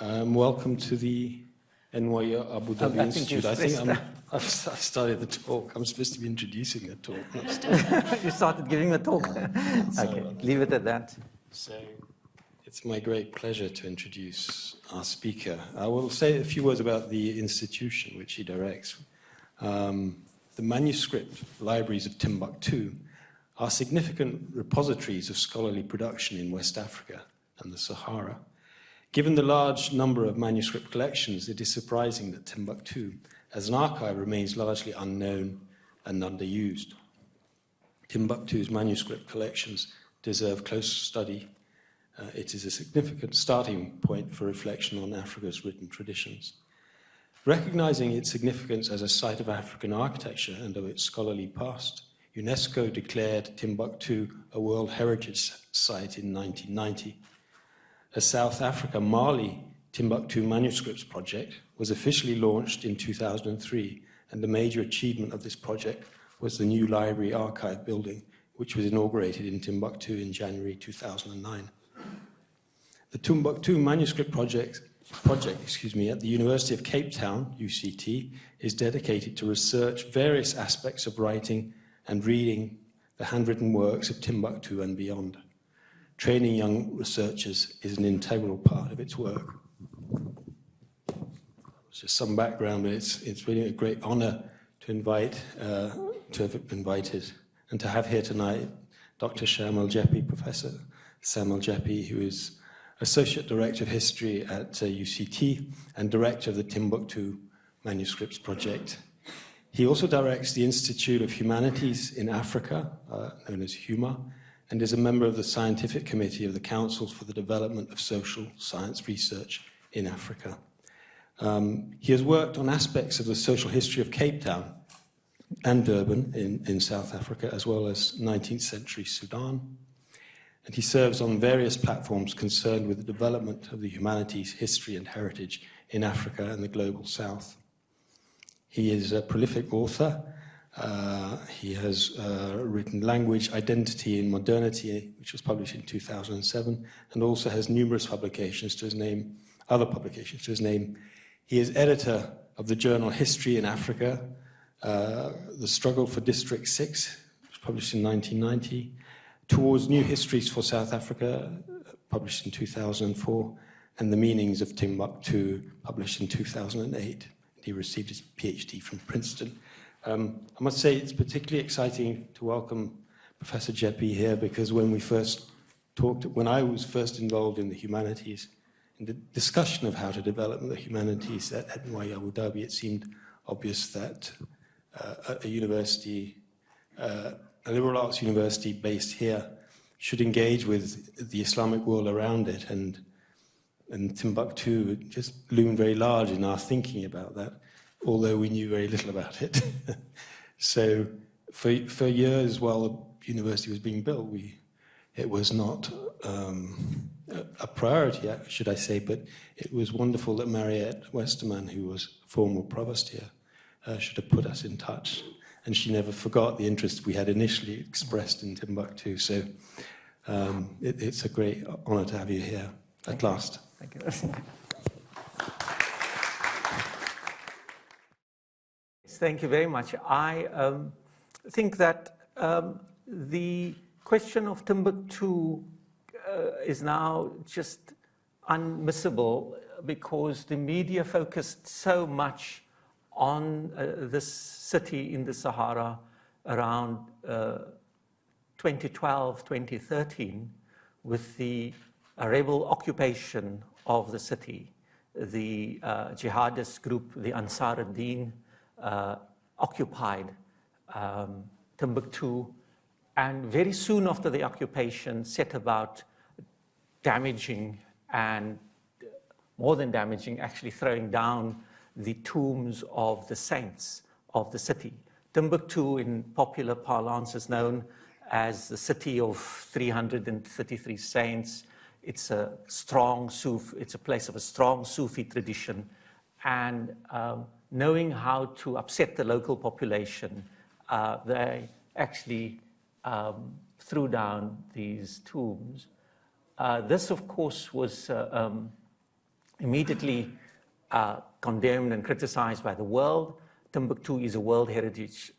Welcome to the NYU Abu Dhabi Institute. I think I've started the talk. I'm supposed to be introducing the talk. You started giving the talk. Okay, leave it at that. So it's my great pleasure to introduce our speaker. I will say a few words about the institution which he directs. The manuscript libraries of Timbuktu are significant repositories of scholarly production in West Africa and the Sahara. Given the large number of manuscript collections, it is surprising that Timbuktu, as an archive, remains largely unknown and underused. Timbuktu's manuscript collections deserve close study. It is a significant starting point for reflection on Africa's written traditions. Recognizing its significance as a site of African architecture and of its scholarly past, UNESCO declared Timbuktu a World Heritage Site in 1990. A South Africa Mali Timbuktu Manuscripts project was officially launched in 2003, and the major achievement of this project was the new library archive building, which was inaugurated in Timbuktu in January 2009. The Tombouctou Manuscript project at the University of Cape Town, UCT, is dedicated to research various aspects of writing and reading the handwritten works of Timbuktu and beyond. Training young researchers is an integral part of its work. Just some background, but it's really a great honor to have invited and to have here tonight Dr. Shamil Jeppie, Professor Shamil Jeppie, who is Associate Director of History at UCT and Director of the Timbuktu Manuscripts Project. He also directs the Institute of Humanities in Africa, known as HUMA, and is a member of the Scientific Committee of the Council for the Development of Social Science Research in Africa. He has worked on aspects of the social history of Cape Town and Durban in South Africa, as well as 19th century Sudan. And he serves on various platforms concerned with the development of the humanities, history and heritage in Africa and the global South. He is a prolific author. He has written Language, Identity and Modernity, which was published in 2007, and also has numerous publications to his name, other publications to his name. He is editor of the journal History in Africa, The Struggle for District 6, which was published in 1990, Towards New Histories for South Africa, published in 2004, and The Meanings of Timbuktu, published in 2008. He received his PhD from Princeton. I must say it's particularly exciting to welcome Professor Jeppie here, because when I was first involved in the humanities, in the discussion of how to develop the humanities at NYU Abu Dhabi, it seemed obvious that a university, a liberal arts university based here, should engage with the Islamic world around it, and Timbuktu just loomed very large in our thinking about that, although we knew very little about it. So for years while the university was being built, it was not a priority, should I say, but it was wonderful that Mariette Westerman, who was former provost here, should have put us in touch. And she never forgot the interest we had initially expressed in Timbuktu. So it's a great honor to have you here at last. Thank you. Thank you very much. I think that the question of Timbuktu is now just unmissable, because the media focused so much on this city in the Sahara around 2012, 2013, with the rebel occupation of the city. The jihadist group, the Ansar ad-Din, occupied Timbuktu, and very soon after the occupation set about damaging, and more than damaging, actually throwing down the tombs of the saints of the city. Timbuktu, in popular parlance, is known as the city of 333 saints. It's a strong it's a place of a strong Sufi tradition, and knowing how to upset the local population, they actually threw down these tombs. This, of course, was immediately condemned and criticized by the world. Timbuktu is a World Heritage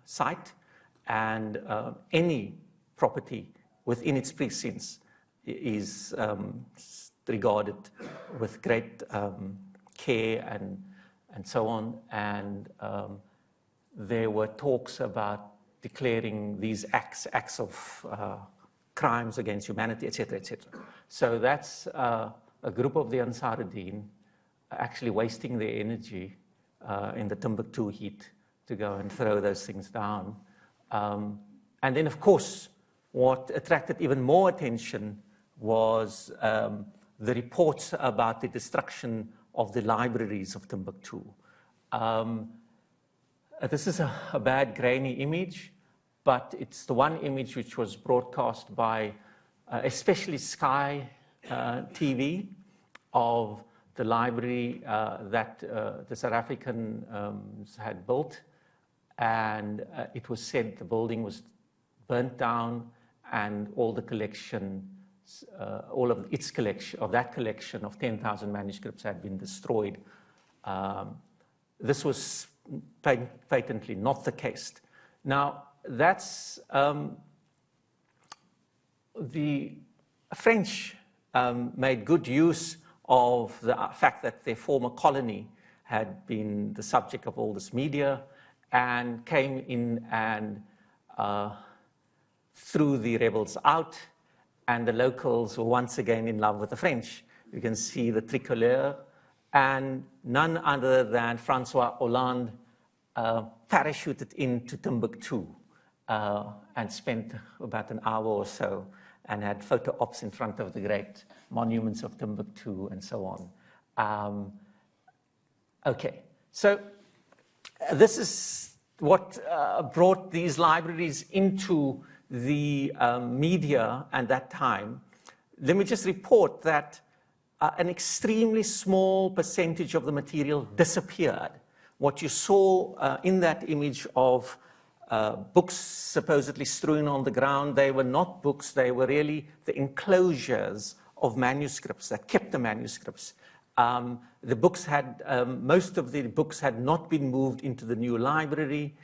site, and any property within its precincts is regarded with great care and so on. And there were talks about declaring these acts of crimes against humanity, etc., etc. So that's a group of the Ansar-ud-Din actually wasting their energy in the Timbuktu heat to go and throw those things down. And then, of course, what attracted even more attention was the reports about the destruction of the libraries of Timbuktu. This is a bad, grainy image, but it's the one image which was broadcast by especially Sky TV of the library that the South Africans had built. And it was said the building was burnt down and all the collection, all of its collection, of that collection of 10,000 manuscripts had been destroyed. This was patently not the case. Now, that's the French made good use of the fact that their former colony had been the subject of all this media and came in and threw the rebels out, and the locals were once again in love with the French. You can see the tricolore, and none other than Francois Hollande parachuted into Timbuktu and spent about an hour or so and had photo ops in front of the great monuments of Timbuktu and so on. Okay, so this is what brought these libraries into the media at that time. Let me just report that an extremely small percentage of the material disappeared. What you saw in that image of books supposedly strewn on the ground, they were not books, they were really the enclosures of manuscripts that kept the manuscripts. The books had, most of the books had not been moved into the new library,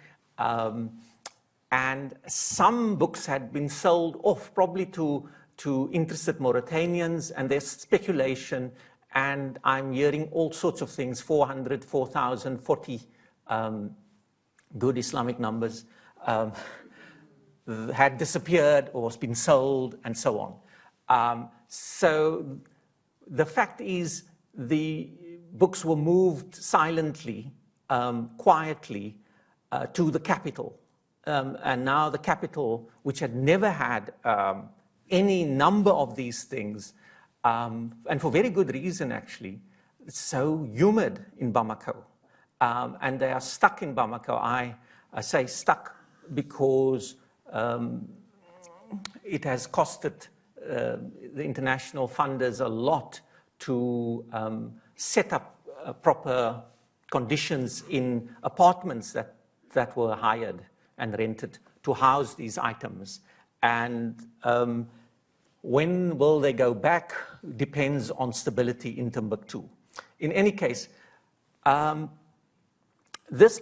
and some books had been sold off, probably to interested Mauritanians, and there's speculation, and I'm hearing all sorts of things, 400, 4,000, 40 good Islamic numbers had disappeared or was been sold and so on. So the fact is the books were moved silently, quietly to the capital. And now the capital, which had never had any number of these things, and for very good reason actually, it's so humid in Bamako. And they are stuck in Bamako. I say stuck because it has costed the international funders a lot to set up proper conditions in apartments that were hired and rented to house these items. And when will they go back depends on stability in Timbuktu. In any case, this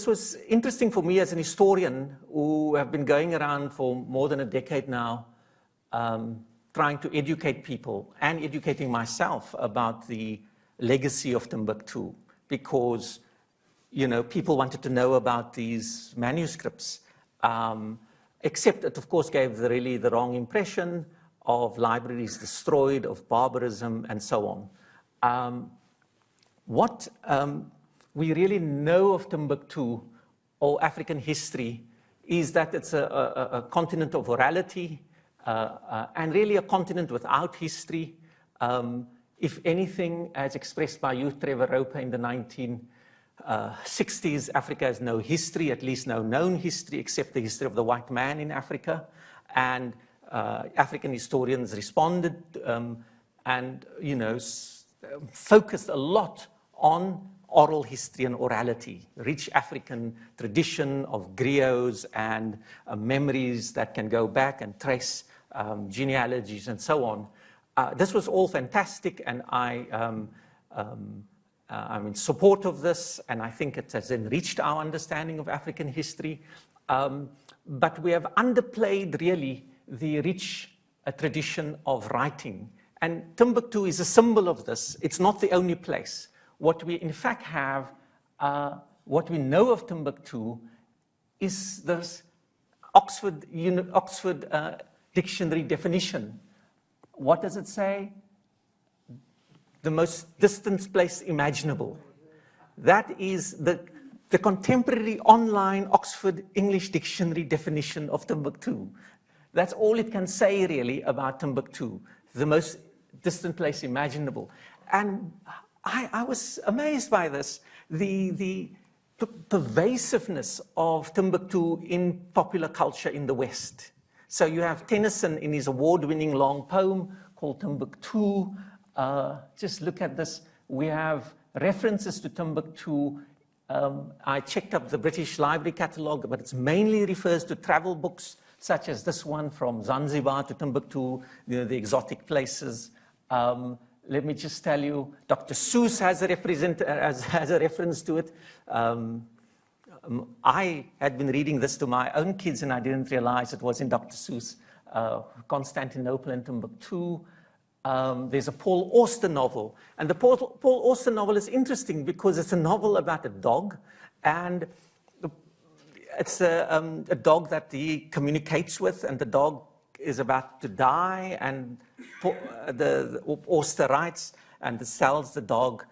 was interesting for me as an historian who have been going around for more than a decade now, trying to educate people and educating myself about the legacy of Timbuktu, because people wanted to know about these manuscripts, except it, of course, gave really the wrong impression of libraries destroyed, of barbarism, and so on. What we really know of Timbuktu or African history is that it's a continent of orality and really a continent without history. If anything, as expressed by Youth Trevor Roper in the 1960s, Africa has no history, at least no known history, except the history of the white man in Africa. And African historians responded and, focused a lot on oral history and orality, rich African tradition of griots and memories that can go back and trace genealogies and so on. This was all fantastic, and I'm in support of this, and I think it has enriched our understanding of African history. But we have underplayed, really, the rich tradition of writing. And Timbuktu is a symbol of this. It's not the only place. What we, in fact, have, what we know of Timbuktu is this Oxford Dictionary definition. What does it say? The most distant place imaginable. That is the contemporary online Oxford English Dictionary definition of Timbuktu. That's all it can say, really, about Timbuktu, the most distant place imaginable. And I was amazed by this, the pervasiveness of Timbuktu in popular culture in the West. So you have Tennyson in his award-winning long poem called Tombouctou. Just look at this. We have references to Timbuktu. I checked up the British Library catalogue, but it mainly refers to travel books, such as this one from Zanzibar to Timbuktu, the exotic places. Let me just tell you, Dr. Seuss has a reference to it. I had been reading this to my own kids, and I didn't realize it was in Dr. Seuss, Constantinople and Timbuktu. There's a Paul Auster novel. And the Paul Auster novel is interesting because it's a novel about a dog, and it's a dog that he communicates with, and the dog is about to die, and the Auster writes and sells the dog.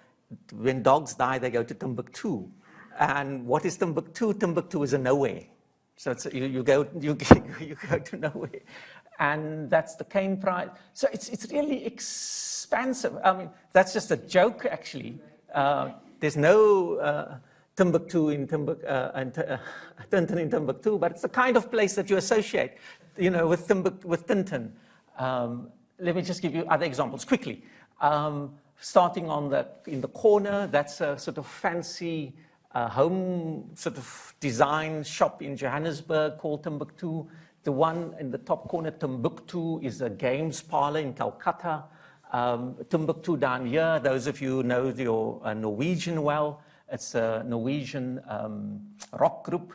When dogs die, they go to Timbuktu. And what is Timbuktu? Timbuktu is a nowhere. So it's, you go to nowhere. And that's the Cain prize. So it's really expansive. I mean, that's just a joke, actually. There's no Timbuktu in Tintin in Timbuktu, but it's the kind of place that you associate, with Tintin. Let me just give you other examples quickly. Starting in the corner, that's a sort of fancy home sort of design shop in Johannesburg called Timbuktu. The one in the top corner, Tombouctou, is a games parlor in Calcutta. Timbuktu down here, those of you who know your Norwegian well, it's a Norwegian rock group.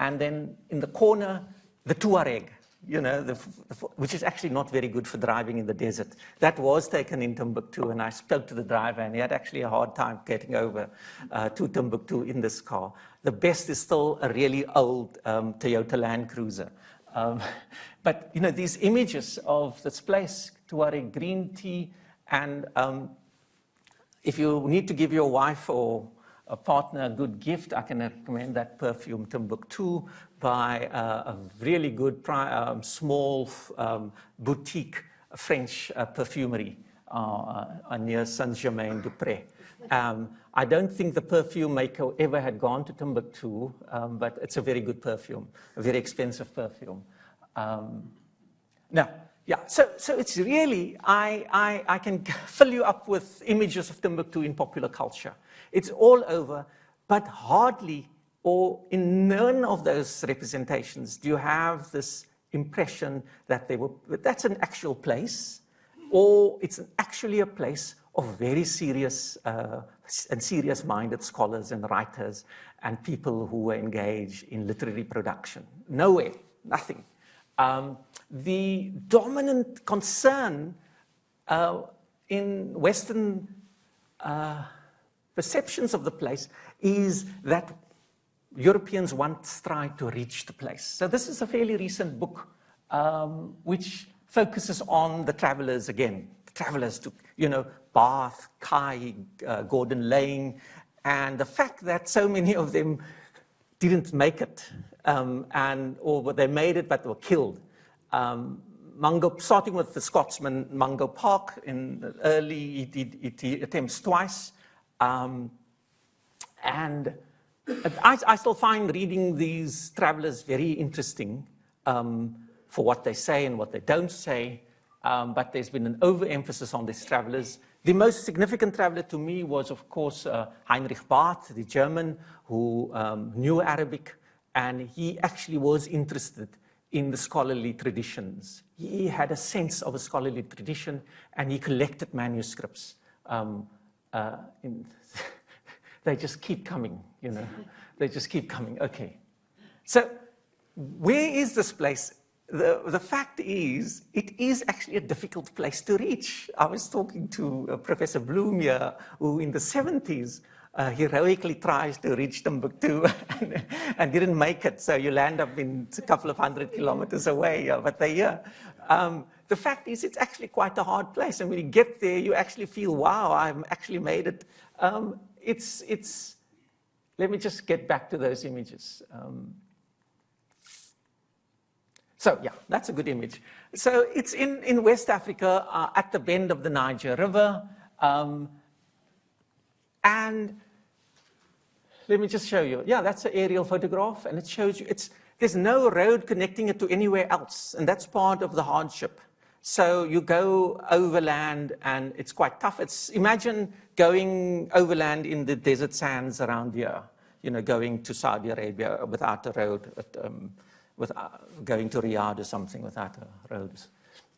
And then in the corner, the Tuareg, which is actually not very good for driving in the desert. That was taken in Timbuktu, and I spoke to the driver, and he had actually a hard time getting over to Timbuktu in this car. The best is still a really old Toyota Land Cruiser. But these images of this place, Tuareg green tea, and if you need to give your wife or a partner a good gift, I can recommend that perfume Timbuktu by a really good small boutique French perfumery near Saint-Germain-des-Prés. I don't think the perfume maker ever had gone to Timbuktu, but it's a very good perfume, a very expensive perfume. So it's really, I can fill you up with images of Timbuktu in popular culture. It's all over, but hardly, or in none of those representations, do you have this impression that that's an actual place, or it's actually a place of very serious and serious-minded scholars and writers and people who were engaged in literary production. Nowhere, nothing. The dominant concern in Western perceptions of the place is that Europeans once tried to reach the place. So this is a fairly recent book which focuses on the travelers again. The travelers to, Bath, Kai, Gordon Lane, and the fact that so many of them didn't make it, or they made it but were killed. Starting with the Scotsman Mungo Park in the early, he attempts twice. And I still find reading these travelers very interesting for what they say and what they don't say, but there's been an overemphasis on these travelers. The most significant traveler to me was, of course, Heinrich Barth, the German, who knew Arabic, and he actually was interested in the scholarly traditions. He had a sense of a scholarly tradition, and he collected manuscripts. They just keep coming, you know. They just keep coming. Okay. So where is this place? The fact is, it is actually a difficult place to reach. I was talking to Professor Bloom here, who in the 70s heroically tries to reach Timbuktu and didn't make it. So you'll end up in a couple of 100 kilometers away, but they're here. The fact is, it's actually quite a hard place. And when you get there, you actually feel, wow, I've actually made it. Let me just get back to those images. So yeah, that's a good image. So it's in West Africa at the bend of the Niger River. And let me just show you. Yeah, that's an aerial photograph, and it shows you there's no road connecting it to anywhere else, and that's part of the hardship. So you go overland, and it's quite tough. Imagine going overland in the desert sands around here, you know, going to Saudi Arabia without a road, going to Riyadh or something without roads.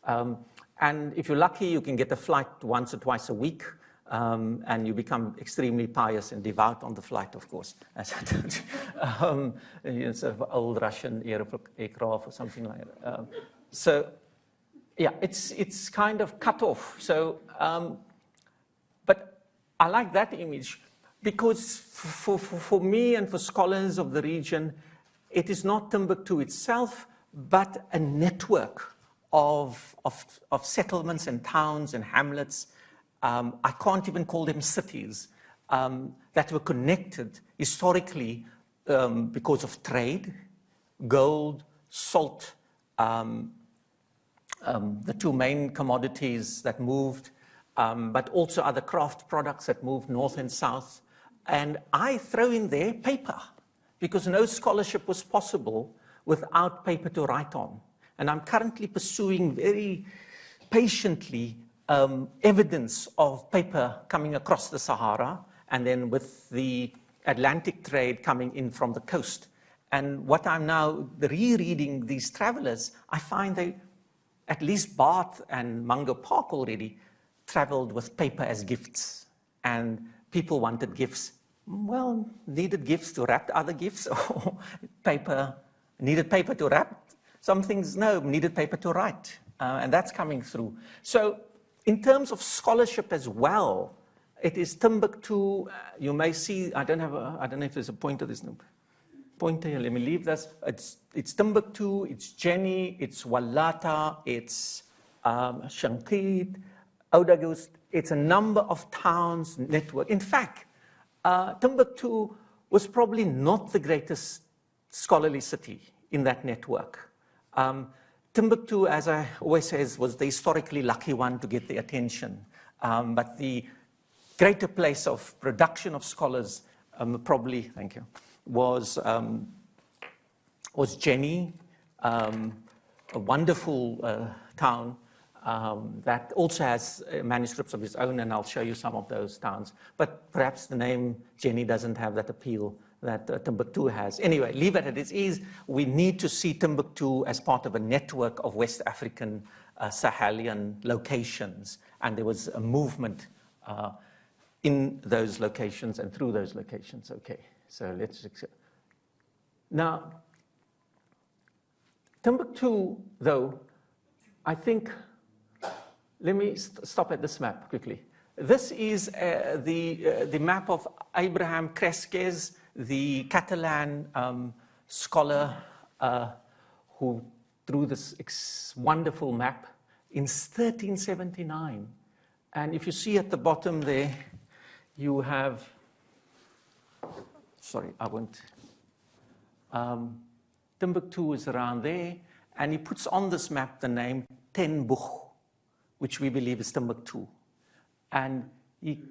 And if you're lucky, you can get a flight once or twice a week, and you become extremely pious and devout on the flight, of course, as I told you. You know, sort of old Russian aircraft or something like that. So, yeah, it's kind of cut off. So, but I like that image because for me and for scholars of the region, it is not Timbuktu itself, but a network of settlements and towns and hamlets. I can't even call them cities, that were connected historically because of trade, gold, salt, the two main commodities that moved, but also other craft products that moved north and south. And I throw in there paper, because no scholarship was possible without paper to write on. And I'm currently pursuing very patiently evidence of paper coming across the Sahara, and then with the Atlantic trade coming in from the coast. And what I'm now rereading these travelers, I find they, at least Bath and Mungo Park already, traveled with paper as gifts. And people wanted gifts. Well, needed gifts to wrap other gifts, or needed paper to wrap some things, no, needed paper to write. And that's coming through. So in terms of scholarship as well, it is Timbuktu. You may see, I don't know if there's a pointer, there's no pointer here, let me leave this. It's Timbuktu, it's Jenny, it's Wallata, it's Shanqid, Oudagoust. It's a number of towns network. In fact, Timbuktu was probably not the greatest scholarly city in that network. Timbuktu, as I always say, was the historically lucky one to get the attention. But the greater place of production of scholars, probably, thank you, was Jenny, a wonderful town that also has manuscripts of its own, and I'll show you some of those towns. But perhaps the name Jenny doesn't have that appeal that Timbuktu has. Anyway, leave it at its ease. We need to see Timbuktu as part of a network of West African Sahelian locations, and there was a movement in those locations and through those locations. Okay, so let's accept. Now, Timbuktu, though, I think, let me stop at this map quickly. This is the map of Abraham Cresques, the Catalan scholar who drew this wonderful map in 1379. And if you see at the bottom there, you have, sorry, I won't. Timbuktu is around there, and he puts on this map the name Tombouctou, which we believe is Timbuktu. And he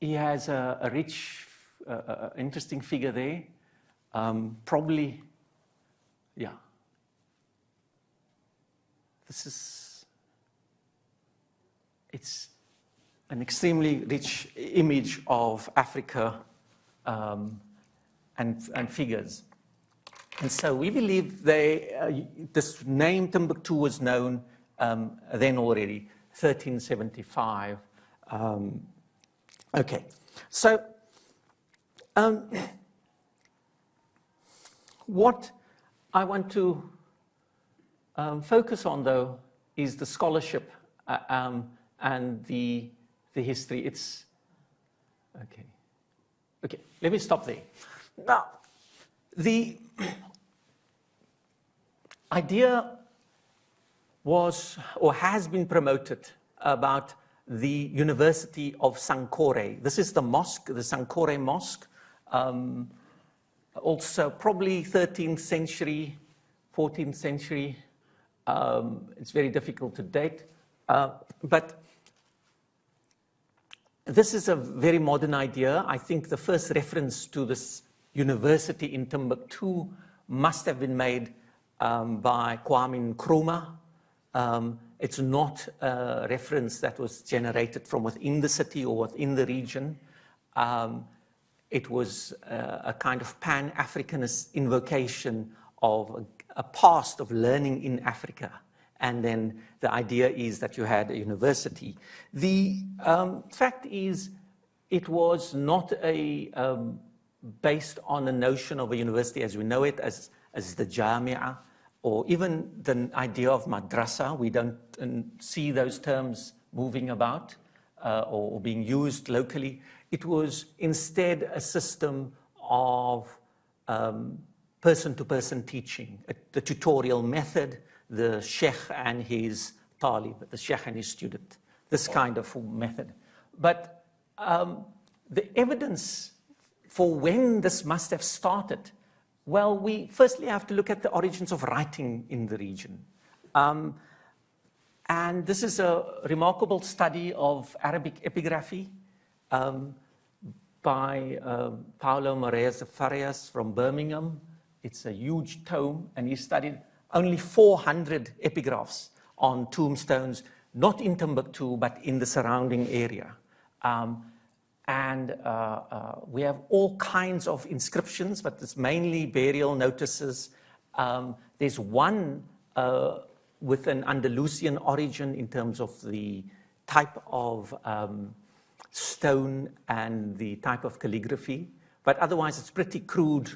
has a rich, interesting figure there. Probably, yeah. It's an extremely rich image of Africa and figures. And so we believe this name Timbuktu was known then already, 1375. Okay, so what I want to focus on, though, is the scholarship and the history. It's okay. Okay, let me stop there. Now, the idea was or has been promoted about the University of Sankore. This is the mosque, the Sankore Mosque, also probably 13th century, 14th century. It's very difficult to date, but this is a very modern idea. I think the first reference to this university in Timbuktu must have been made by Kwame Nkrumah. It's not a reference that was generated from within the city or within the region. It was a kind of Pan-Africanist invocation of a past of learning in Africa. And then the idea is that you had a university. The fact is, it was not based on a notion of a university as we know it, as the Jamia, or even the idea of madrasa. We don't see those terms moving about or being used locally. It was instead a system of person-to-person teaching, the tutorial method, the sheikh and his talib, the sheikh and his student, this kind of method. But the evidence for when this must have started, well, we firstly have to look at the origins of writing in the region. And this is a remarkable study of Arabic epigraphy by Paulo Moraes Farias from Birmingham. It's a huge tome, and he studied only 400 epigraphs on tombstones, not in Timbuktu, but in the surrounding area. We have all kinds of inscriptions, but it's mainly burial notices. There's one with an Andalusian origin in terms of the type of stone and the type of calligraphy, but otherwise it's pretty crude,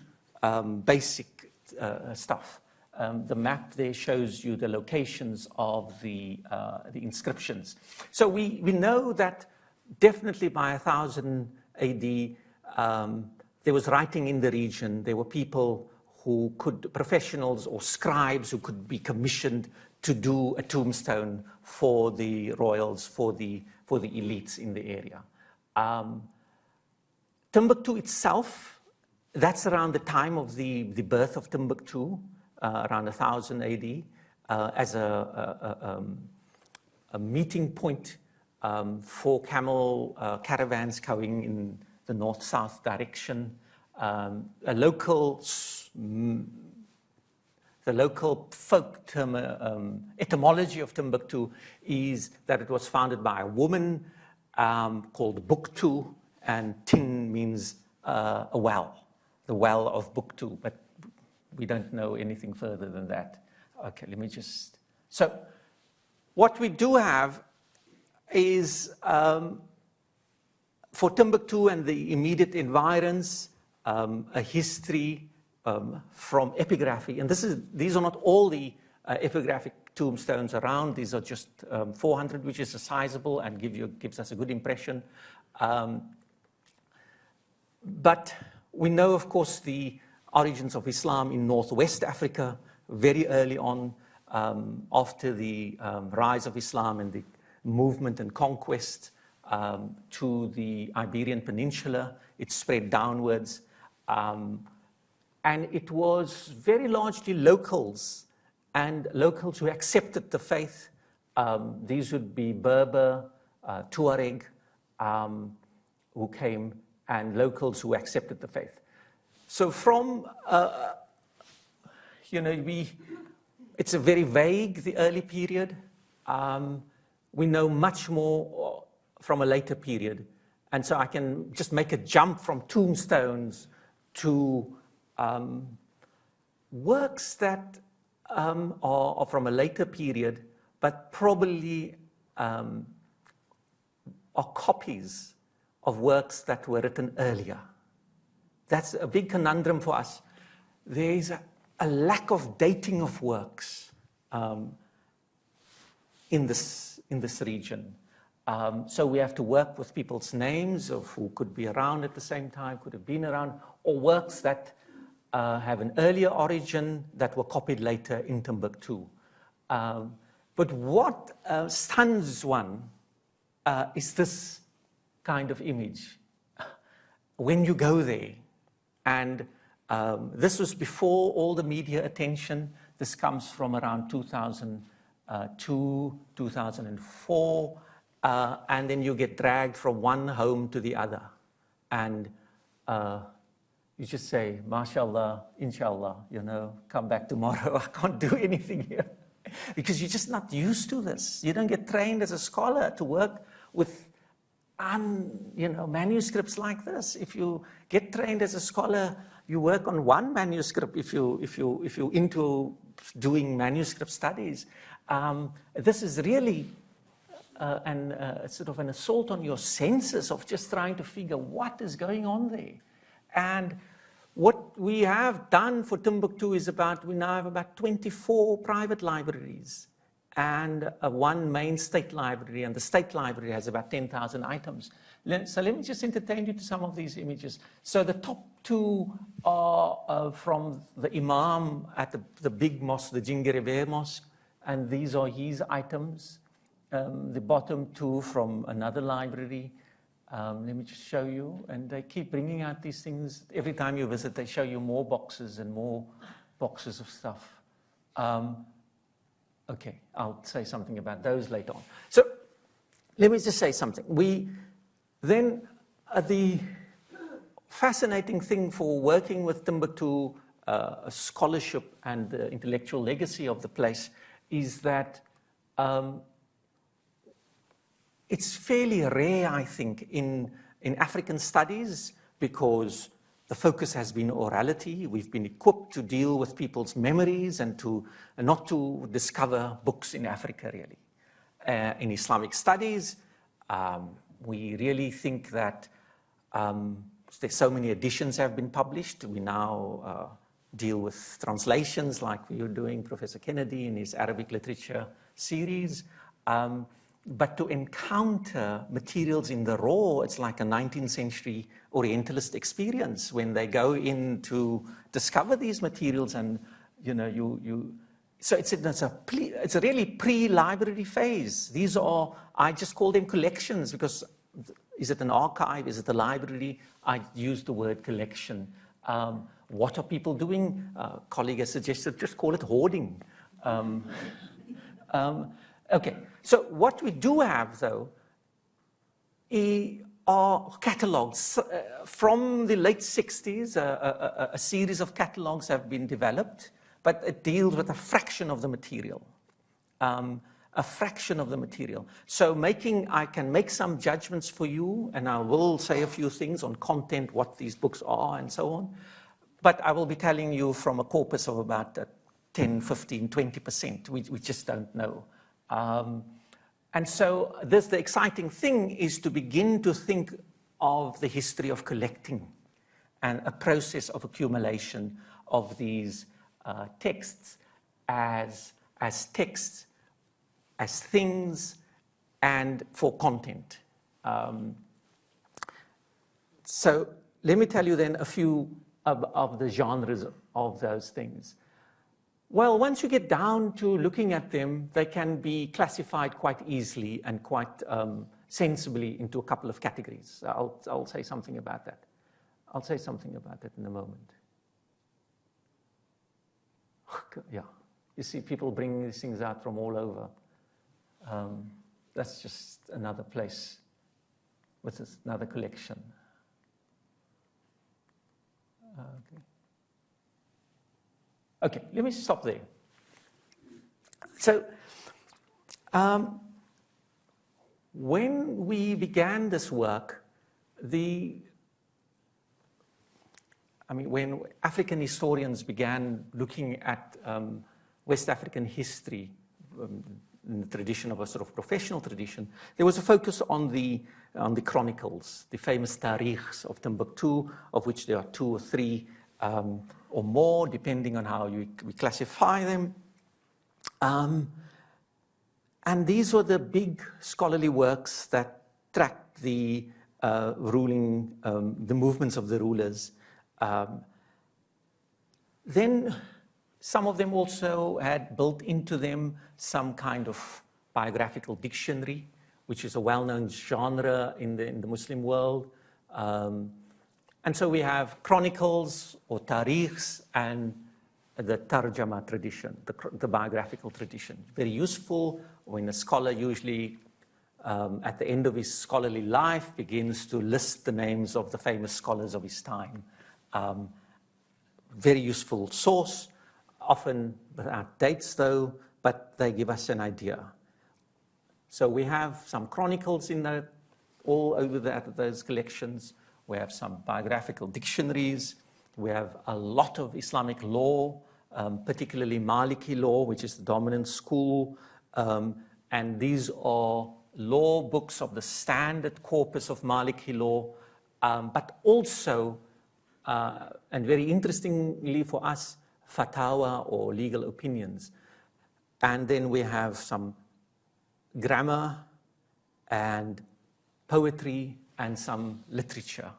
basic stuff. The map there shows you the locations of the inscriptions. So we know that definitely by 1000 AD, there was writing in the region. There were people who professionals or scribes who could be commissioned to do a tombstone for the royals, for the elites in the area. Timbuktu itself, that's around the time of the birth of Timbuktu, around 1000 AD, as a meeting point for camel caravans going in the north-south direction. The local folk term, etymology of Timbuktu is that it was founded by a woman called Buktu, and Tin means a well, the well of Buktu, but we don't know anything further than that. Okay, let me just... So what we do have is, for Timbuktu and the immediate environs, a history from epigraphy. And these are not all the epigraphic tombstones around. These are just 400, which is sizable and gives us a good impression. But we know, of course, the origins of Islam in Northwest Africa very early on, after the rise of Islam and the movement and conquest to the Iberian Peninsula. It spread downwards. And it was very largely locals, and locals who accepted the faith. These would be Berber, Tuareg, who came, and locals who accepted the faith. So from, it's a very vague, the early period. We know much more from a later period. And so I can just make a jump from tombstones to works that are from a later period, but probably are copies of works that were written earlier. That's a big conundrum for us. There is a lack of dating of works in this region. So we have to work with people's names of who could be around at the same time, could have been around, or works that have an earlier origin that were copied later in Timbuktu. But what stuns one is this kind of image. When you go there, and this was before all the media attention. This comes from around 2002, 2004, and then you get dragged from one home to the other. And you just say, mashallah, inshallah, you know, come back tomorrow. I can't do anything here. Because you're just not used to this. You don't get trained as a scholar to work with manuscripts like this. If you get trained as a scholar, you work on one manuscript if you're into doing manuscript studies. This is really sort of an assault on your senses of just trying to figure what is going on there. And what we have done for Timbuktu is we now have about 24 private libraries and one main state library, and the state library has about 10,000 items. So let me just entertain you to some of these images. So the top two are from the Imam at the big mosque, the Jingerebe Mosque, and these are his items. The bottom two from another library. Let me just show you, and they keep bringing out these things. Every time you visit, they show you more boxes and more boxes of stuff. Okay, I'll say something about those later on. So let me just say something. The fascinating thing for working with Timbuktu, scholarship and the intellectual legacy of the place is that it's fairly rare, I think, in African studies because the focus has been orality. We've been equipped to deal with people's memories and not to discover books in Africa, really. In Islamic studies, we really think that there's so many editions have been published. We now deal with translations like we were doing, Professor Kennedy in his Arabic literature series. But to encounter materials in the raw, it's like a 19th century Orientalist experience when they go in to discover these materials, and so it's a really pre-library phase. These are, I just call them collections because is it an archive? Is it a library? I use the word collection. What are people doing? Colleague has suggested just call it hoarding. Okay, so what we do have, though, are catalogs. From the late 60s, a series of catalogs have been developed, but it deals with a fraction of the material. A fraction of the material. So I can make some judgments for you, and I will say a few things on content, what these books are, and so on. But I will be telling you from a corpus of about 10, 15, 20%. We just don't know. And so the exciting thing is to begin to think of the history of collecting and a process of accumulation of these texts as texts, as things, and for content. So let me tell you then a few of the genres of those things. Well, once you get down to looking at them, they can be classified quite easily and quite sensibly into a couple of categories. I'll say something about that. I'll say something about that in a moment. Yeah, you see people bringing these things out from all over. That's just another place with another collection. Okay, let me stop there. So, when we began this work, the I mean, when African historians began looking at West African history, in the tradition of a sort of professional tradition, there was a focus on the chronicles, the famous tarikhs of Timbuktu, of which there are 2 or 3 or more, depending on how we classify them. And these were the big scholarly works that tracked the the movements of the rulers. Then some of them also had built into them some kind of biographical dictionary, which is a well-known genre in the Muslim world. And so we have chronicles or tarikhs and the tarjama tradition, the biographical tradition. Very useful when a scholar usually at the end of his scholarly life begins to list the names of the famous scholars of his time. Very useful source, often without dates though, but they give us an idea. So we have some chronicles in there, all over those collections. We have some biographical dictionaries. We have a lot of Islamic law, particularly Maliki law, which is the dominant school. And these are law books of the standard corpus of Maliki law, but also, and very interestingly for us, fatwa or legal opinions. And then we have some grammar and poetry and some literature.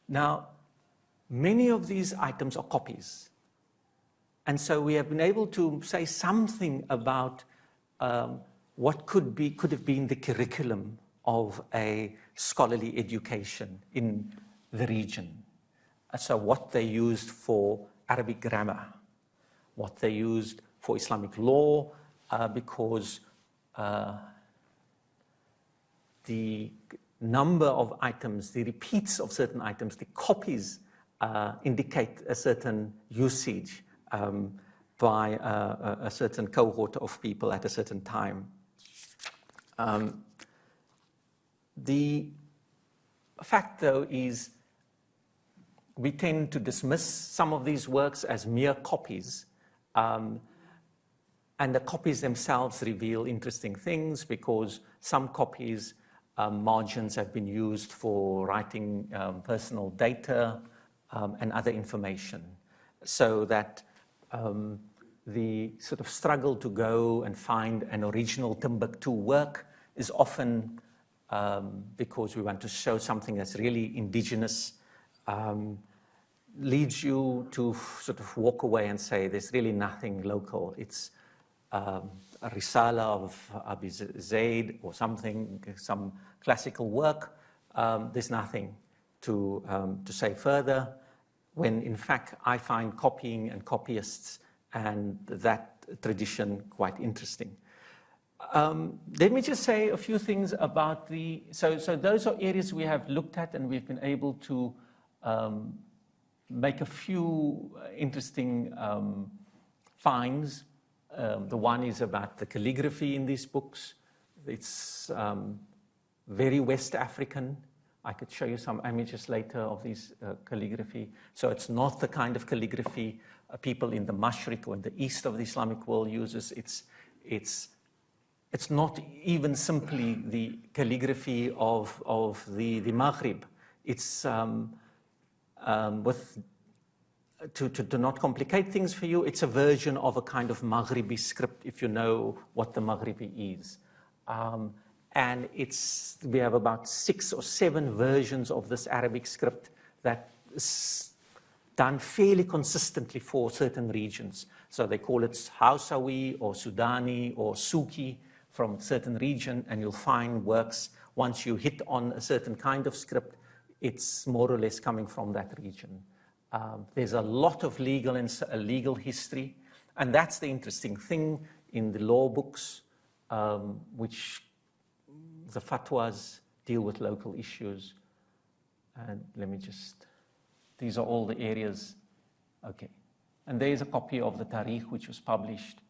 Now, many of these items are copies. And so we have been able to say something about what could have been the curriculum of a scholarly education in the region. So what they used for Arabic grammar, what they used for Islamic law, because the number of items, the repeats of certain items, the copies indicate a certain usage by a certain cohort of people at a certain time. The fact, though, is we tend to dismiss some of these works as mere copies, and the copies themselves reveal interesting things because some copies, margins have been used for writing personal data and other information, so that the sort of struggle to go and find an original Timbuktu work is often because we want to show something that's really indigenous, leads you to sort of walk away and say there's really nothing local. It's a risala of Abi Zaid or something, some classical work. There's nothing to say further, when in fact I find copying and copyists and that tradition quite interesting. Let me just say a few things about so those are areas we have looked at, and we've been able to make a few interesting finds. The one is about the calligraphy in these books. It's very West African. I could show you some images later of these calligraphy. So it's not the kind of calligraphy people in the Mashriq or in the east of the Islamic world uses. It's not even simply the calligraphy of the Maghrib. It's to not complicate things for you, it's a version of a kind of Maghribi script, if you know what the Maghribi is. And we have about 6 or 7 versions of this Arabic script that is done fairly consistently for certain regions. So they call it Hausawi or Sudani or Suki from a certain region, and you'll find works, once you hit on a certain kind of script, it's more or less coming from that region. There's a lot of legal history, and that's the interesting thing in the law books, which the fatwas deal with local issues. And let me these are all the areas. Okay. And there's a copy of the Tarikh, which was published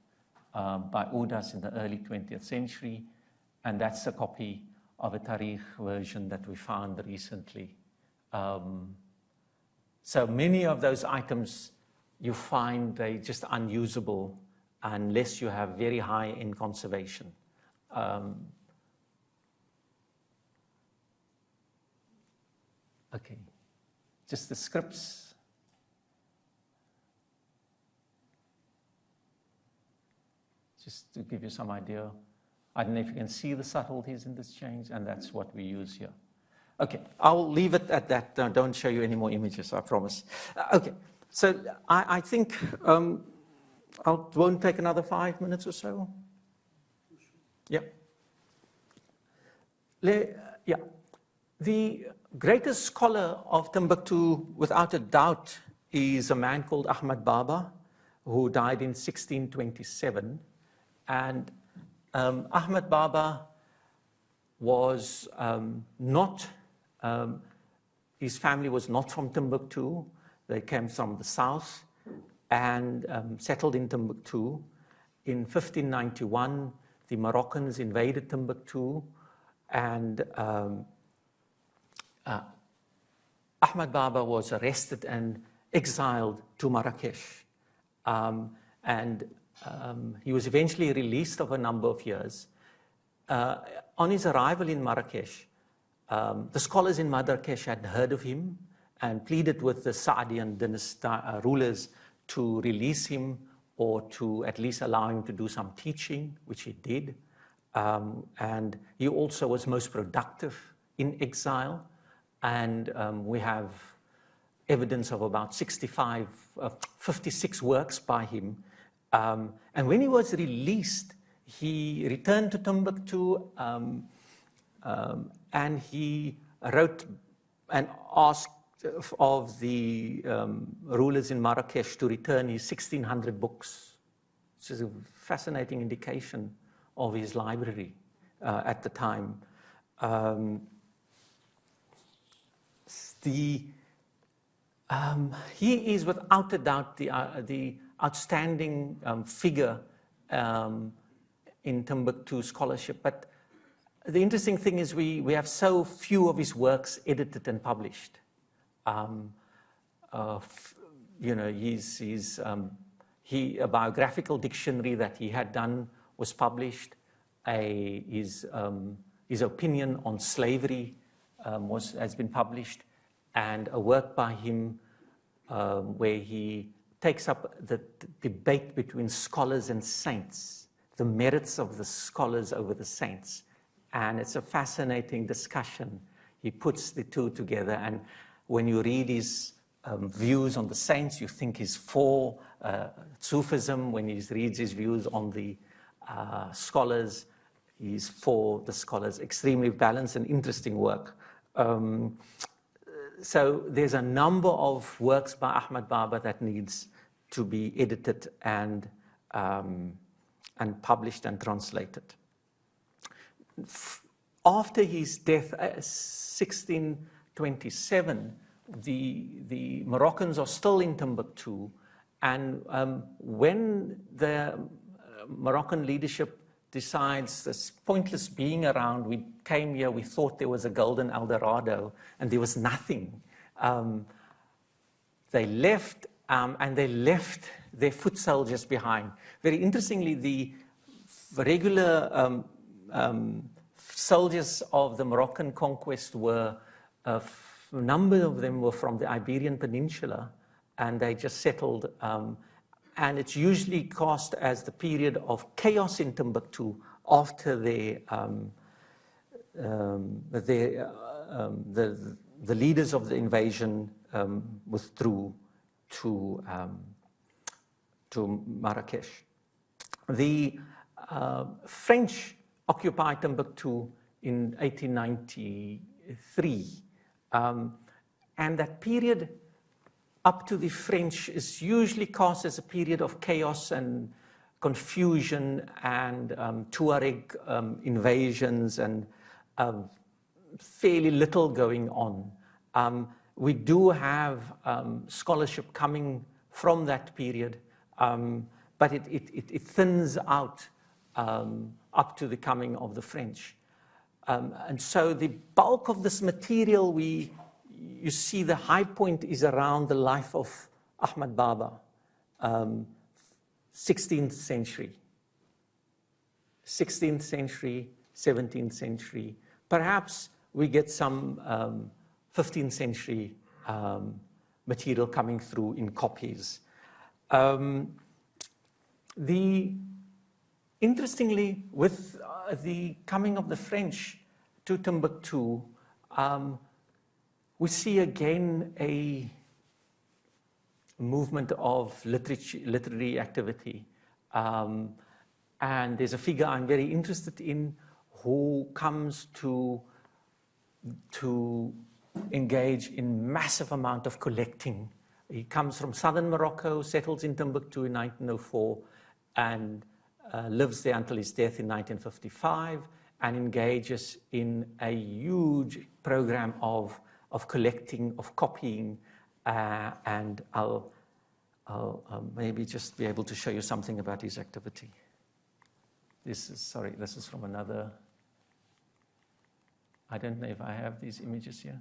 by Udas in the early 20th century. And that's a copy of a Tarikh version that we found recently. So many of those items you find they just unusable unless you have very high in conservation. Okay, just the scripts. Just to give you some idea. I don't know if you can see the subtleties in this change, and that's what we use here. Okay, I'll leave it at that. Don't show you any more images, I promise. Okay, so I think won't take another 5 minutes or so. Yeah. Yeah. The greatest scholar of Timbuktu, without a doubt, is a man called Ahmad Baba, who died in 1627. And Ahmad Baba was his family was not from Timbuktu. They came from the south and settled in Timbuktu. In 1591, the Moroccans invaded Timbuktu, and Ahmad Baba was arrested and exiled to Marrakesh. He was eventually released of a number of years. On his arrival in Marrakesh, the scholars in Marrakesh had heard of him and pleaded with the Saadian dynasty rulers to release him or to at least allow him to do some teaching, which he did. And he also was most productive in exile. And we have evidence of about 56 works by him. And when he was released, he returned to Tombouctou and he wrote and asked of the rulers in Marrakesh to return his 1,600 books, which is a fascinating indication of his library at the time. He is without a doubt the outstanding figure in Timbuktu scholarship. But the interesting thing is we have so few of his works edited and published. You know, a biographical dictionary that he had done was published. His opinion on slavery has been published, and a work by him where he takes up the debate between scholars and saints, the merits of the scholars over the saints. And it's a fascinating discussion. He puts the two together, and when you read his views on the saints, you think he's for Sufism. When he reads his views on the scholars, he's for the scholars. Extremely balanced and interesting work. So there's a number of works by Ahmad Baba that needs to be edited and published and translated. After his death, 1627, the Moroccans are still in Timbuktu, and when the Moroccan leadership decides it's pointless being around, we came here, we thought there was a golden El Dorado, and there was nothing. They left, and they left their foot soldiers behind. Very interestingly, the regular soldiers of the Moroccan conquest were, a number of them were from the Iberian Peninsula, and they just settled. And it's usually cast as the period of chaos in Timbuktu after the leaders of the invasion withdrew to Marrakesh. The French occupied Timbuktu in 1893, and that period up to the French is usually cast as a period of chaos and confusion and Tuareg invasions and fairly little going on. We do have scholarship coming from that period, but it thins out up to the coming of the French. And so the bulk of this material you see the high point is around the life of Ahmad Baba, 16th century. 16th century, 17th century. Perhaps we get some 15th century material coming through in copies. Interestingly, with the coming of the French to Timbuktu, we see again a movement of literary activity. And there's a figure I'm very interested in who comes to engage in massive amount of collecting. He comes from southern Morocco, settles in Timbuktu in 1904, and lives there until his death in 1955, and engages in a huge program of collecting, of copying, and I'll maybe just be able to show you something about his activity. This is from another, I don't know if I have these images here.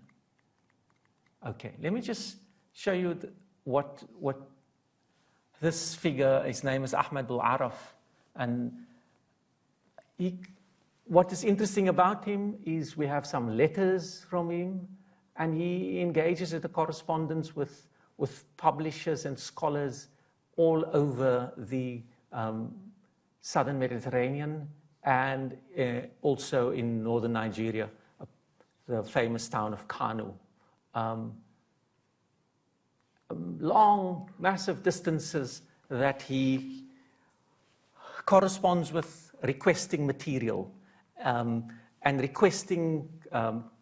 Okay, let me just show you what this figure, his name is Ahmed al-Araf, and what is interesting about him is we have some letters from him, and he engages in a correspondence with publishers and scholars all over the southern Mediterranean and also in northern Nigeria, the famous town of Kano. Long, massive distances that he corresponds with, requesting material and requesting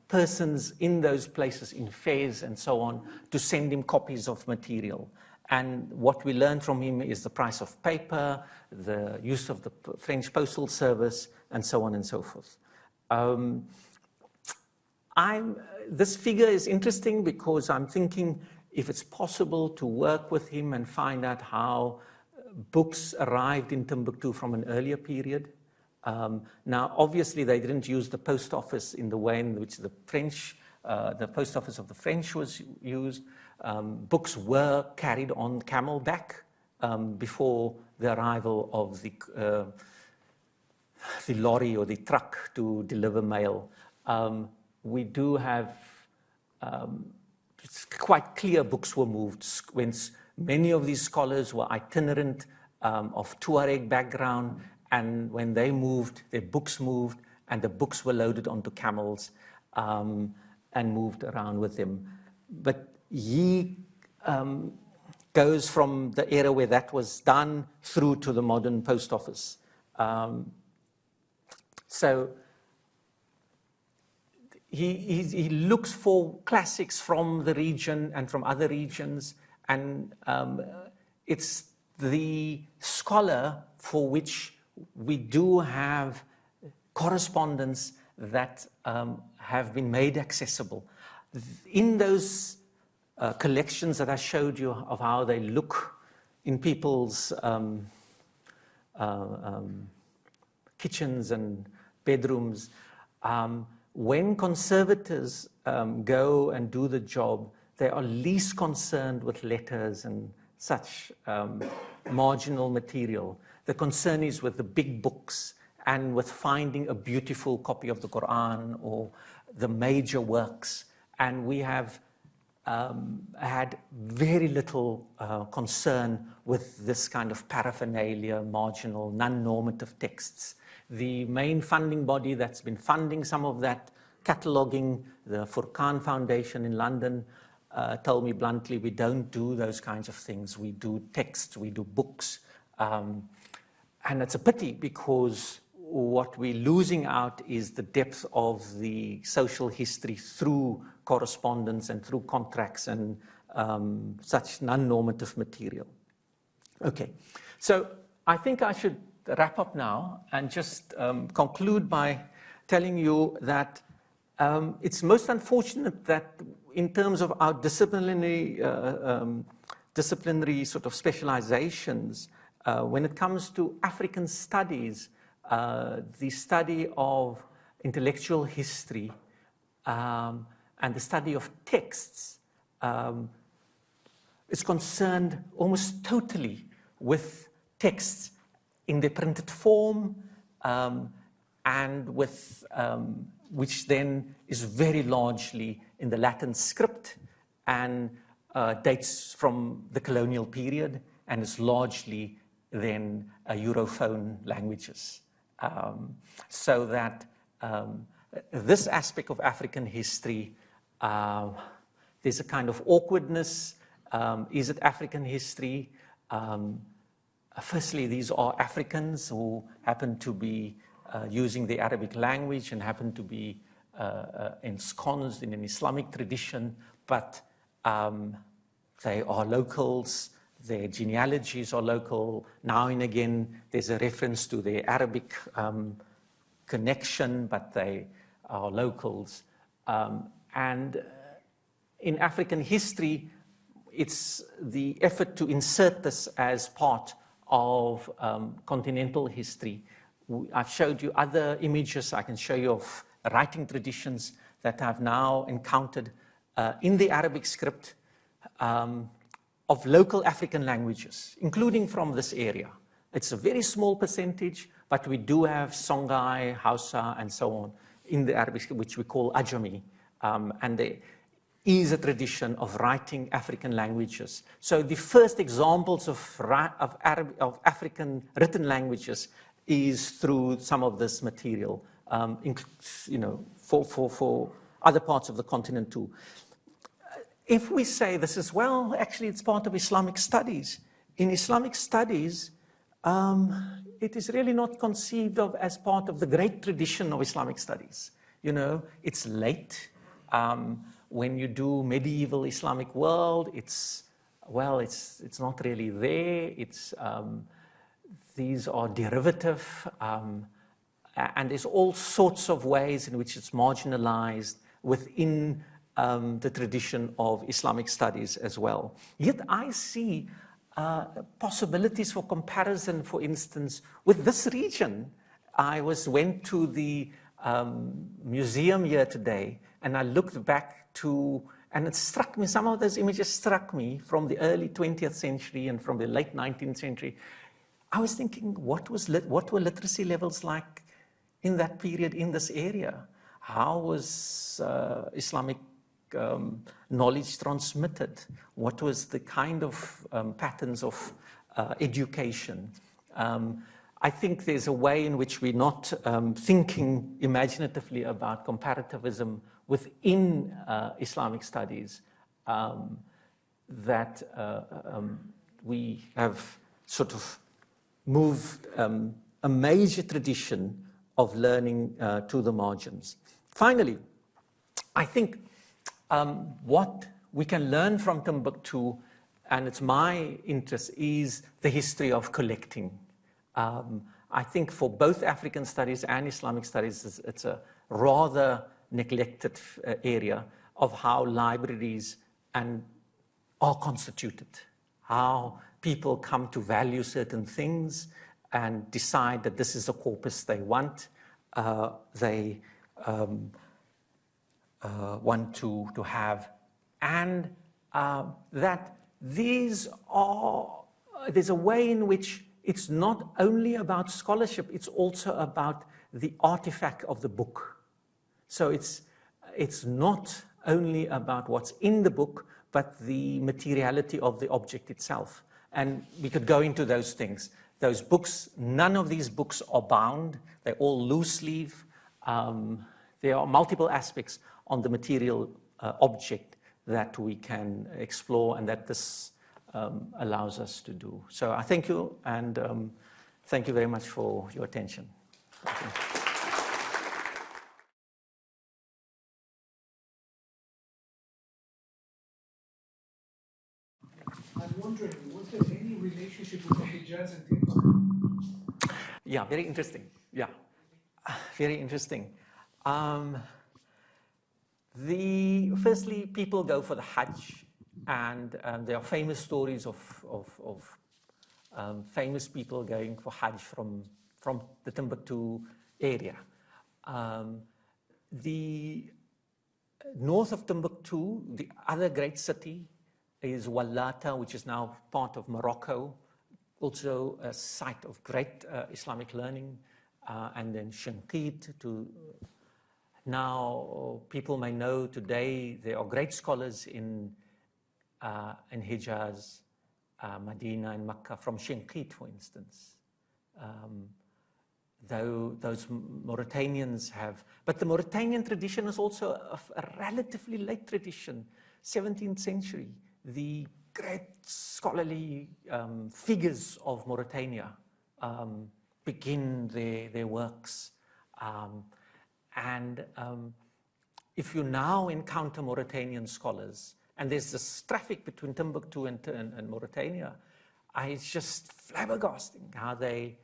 persons in those places, in fairs and so on, to send him copies of material. And what we learn from him is the price of paper, the use of the French postal service, and so on and so forth. This figure is interesting because I'm thinking if it's possible to work with him and find out how books arrived in Timbuktu from an earlier period. Now, obviously, they didn't use the post office in the way in which the post office of the French was used. Books were carried on camelback before the arrival of the lorry or the truck to deliver mail. We do have it's quite clear books were moved when many of these scholars were itinerant of Tuareg background, and when they moved, their books moved, and the books were loaded onto camels and moved around with them. But he goes from the era where that was done through to the modern post office. So he looks for classics from the region and from other regions, and it's the scholar for which we do have correspondence that have been made accessible. In those collections that I showed you of how they look in people's kitchens and bedrooms, when conservators go and do the job, they are least concerned with letters and such marginal material. The concern is with the big books and with finding a beautiful copy of the Quran or the major works. And we have had very little concern with this kind of paraphernalia, marginal, non-normative texts. The main funding body that's been funding some of that cataloging, the Furqan Foundation in London, told me bluntly, we don't do those kinds of things. We do texts, we do books. And it's a pity because what we're losing out is the depth of the social history through correspondence and through contracts and such non-normative material. Okay, so I think I should wrap up now and just conclude by telling you that it's most unfortunate that in terms of our disciplinary sort of specializations, when it comes to African studies, the study of intellectual history, and the study of texts is concerned almost totally with texts in their printed form, and with which then is very largely in the Latin script and dates from the colonial period and is largely then Europhone languages. So that this aspect of African history, there's a kind of awkwardness. Is it African history? Firstly, these are Africans who happen to be using the Arabic language and happen to be ensconced in an Islamic tradition, but they are locals, their genealogies are local. Now and again, there's a reference to their Arabic connection, but they are locals. And in African history, it's the effort to insert this as part of continental history. I've showed you other images I can show you of writing traditions that I've now encountered in the Arabic script of local African languages, including from this area. It's a very small percentage, but we do have Songhai, Hausa, and so on in the Arabic script, which we call Ajami. And there is a tradition of writing African languages. So the first examples of African written languages is through some of this material, for other parts of the continent too. If we say this is, well, actually it's part of Islamic studies. In Islamic studies, it is really not conceived of as part of the great tradition of Islamic studies. It's late. When you do medieval Islamic world, it's not really there. These are derivative, and there's all sorts of ways in which it's marginalized within the tradition of Islamic studies as well. Yet I see possibilities for comparison, for instance, with this region. I went to the museum here today, and I looked back to, and it struck me, some of those images struck me from the early 20th century and from the late 19th century. I was thinking, what were literacy levels like in that period in this area? How was Islamic knowledge transmitted? What was the kind of patterns of education? I think there's a way in which we're not thinking imaginatively about comparativism within Islamic studies, that we have sort of moved a major tradition of learning to the margins. Finally, I think what we can learn from Timbuktu, and it's my interest, is the history of collecting. I think for both African studies and Islamic studies, it's a rather neglected area of how libraries are constituted, how people come to value certain things and decide that this is a corpus they want. They want to have, and that there's a way in which it's not only about scholarship, it's also about the artifact of the book. So it's not only about what's in the book, but the materiality of the object itself. And we could go into those things. Those books, none of these books are bound. They're all loose leaf. There are multiple aspects on the material object that we can explore and that this allows us to do. So I thank you, and thank you very much for your attention. Thank you. I'm wondering, was there any relationship with the Hijaz and Timbuktu? Yeah, very interesting. Yeah, very interesting. Firstly, people go for the Hajj, and there are famous stories of famous people going for Hajj from the Timbuktu area. The north of Timbuktu, the other great city is Wallata, which is now part of Morocco, also a site of great Islamic learning, and then Shinqit. Now, people may know today there are great scholars in Hijaz, Medina, and Mecca from Shinqit, for instance. Though those Mauritanians have, but the Mauritanian tradition is also a relatively late tradition, 17th century. The great scholarly figures of Mauritania begin their works. If you now encounter Mauritanian scholars, and there's this traffic between Timbuktu and Mauritania, it's just flabbergasting how they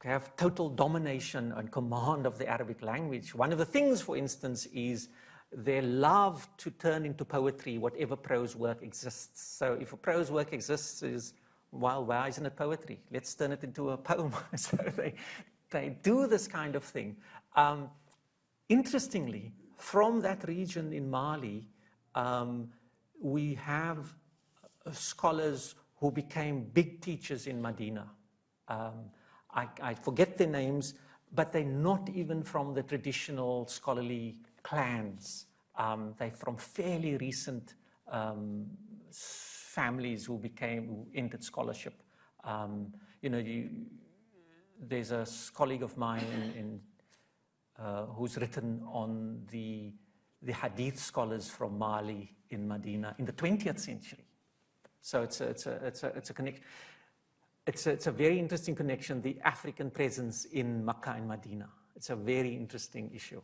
have total domination and command of the Arabic language. One of the things, for instance, is their love to turn into poetry whatever prose work exists. So if a prose work exists, well, why isn't it poetry? Let's turn it into a poem. So they do this kind of thing. Interestingly, from that region in Mali, we have scholars who became big teachers in Medina. I forget their names, but they're not even from the traditional scholarly clans. They're from fairly recent families who entered scholarship. There's a colleague of mine who's written on the Hadith scholars from Mali in Medina in the 20th century. So it's a connection. It's a very interesting connection, the African presence in Mecca and Medina. It's a very interesting issue.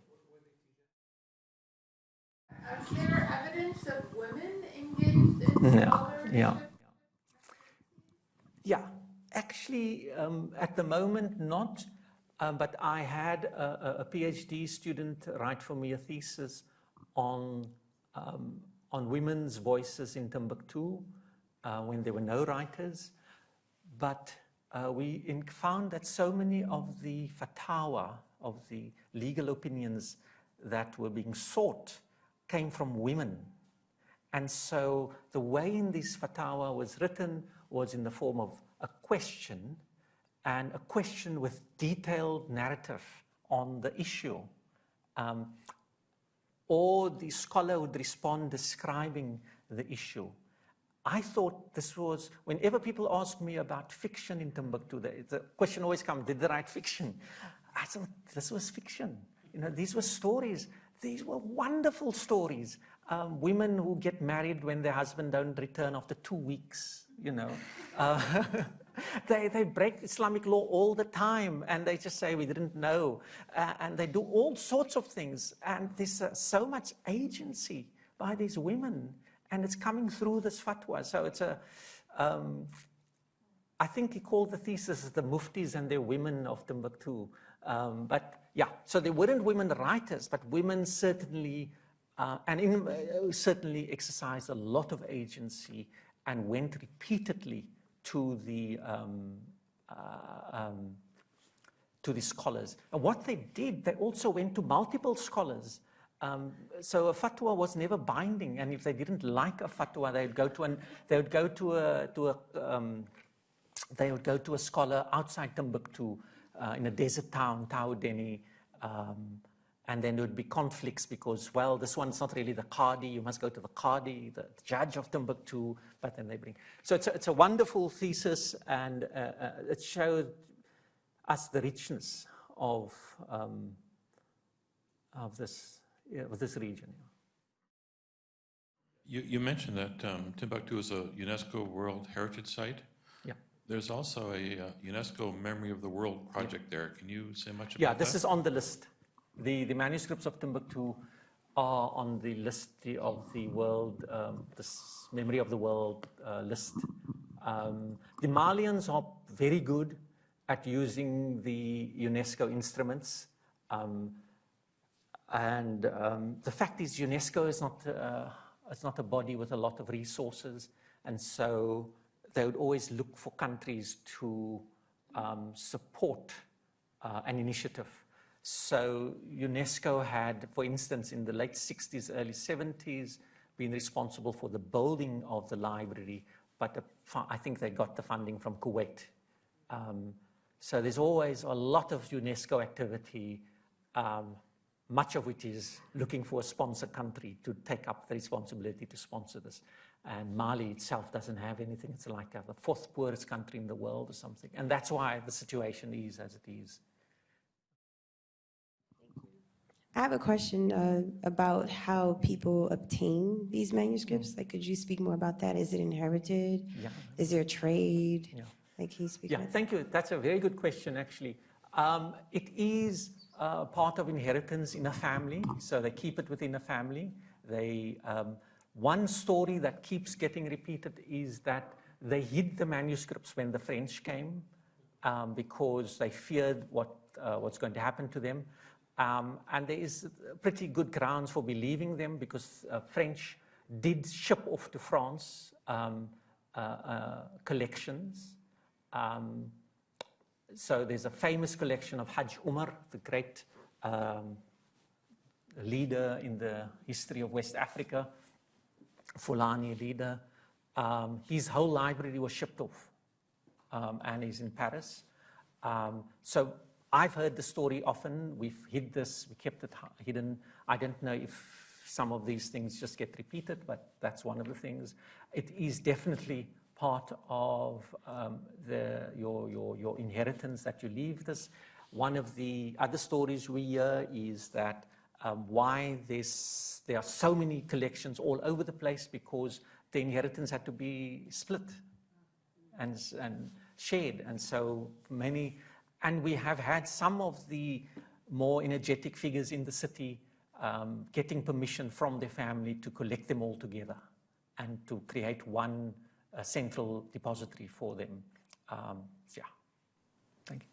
Is there evidence of women engaged in scholarship? Yeah, actually, at the moment, not. But I had a PhD student write for me a thesis on women's voices in Timbuktu when there were no writers. But we found that so many of the fatwa, of the legal opinions that were being sought, came from women. And so the way in this fatwa was written was in the form of a question, and a question with detailed narrative on the issue. Or the scholar would respond describing the issue. I thought this was, whenever people ask me about fiction in Timbuktu, the question always comes, did they write fiction? I thought this was fiction. These were stories. These were wonderful stories. Women who get married when their husband don't return after 2 weeks, They break Islamic law all the time, and they just say, we didn't know. And they do all sorts of things. And there's so much agency by these women, and it's coming through this fatwa. So it's I think he called the thesis the Muftis and their women of Timbuktu. But yeah, so there weren't women writers, but women certainly, certainly exercised a lot of agency and went repeatedly to the scholars. And what they did, they also went to multiple scholars. So a fatwa was never binding, and if they didn't like a fatwa, they would go to a scholar outside Timbuktu in a desert town, Taoudeni, and then there would be conflicts because, well, this one's not really the Qadi, you must go to the Qadi, the judge of Timbuktu, but then they bring. So it's a wonderful thesis, and it showed us the richness of this region. You mentioned that Timbuktu is a UNESCO World Heritage Site. Yeah. There's also a UNESCO Memory of the World project there. Can you say much about that? Yeah, this is on the list. The manuscripts of Timbuktu are on the list of the world, this Memory of the World list. The Malians are very good at using the UNESCO instruments. The fact is UNESCO is not a body with a lot of resources, and so they would always look for countries to support an initiative. So UNESCO had, for instance, in the late 60s, early 70s, been responsible for the building of the library, but I think they got the funding from Kuwait. So there's always a lot of UNESCO activity, much of which is looking for a sponsor country to take up the responsibility to sponsor this. And Mali itself doesn't have anything. It's like the fourth poorest country in the world or something. And that's why the situation is as it is. I have a question about how people obtain these manuscripts. Like, could you speak more about that? Is it inherited? Yeah. Is there a trade? Yeah. Like, can you speak Yeah, about thank you. That's a very good question, actually. It is part of inheritance in a family, so they keep it within a family. One story that keeps getting repeated is that they hid the manuscripts when the French came because they feared what's going to happen to them. And there is pretty good grounds for believing them because French did ship off to France collections. So there's a famous collection of Hajj Umar, the great leader in the history of West Africa, Fulani leader. His whole library was shipped off and is in Paris. So I've heard the story often. We've hid this, we kept it hidden. I don't know if some of these things just get repeated, but that's one of the things. It is definitely part of your inheritance that you leave this. One of the other stories we hear is that why there are so many collections all over the place because the inheritance had to be split and shared. And so many, and we have had some of the more energetic figures in the city getting permission from their family to collect them all together and to create one central depository for them. Yeah, thank you.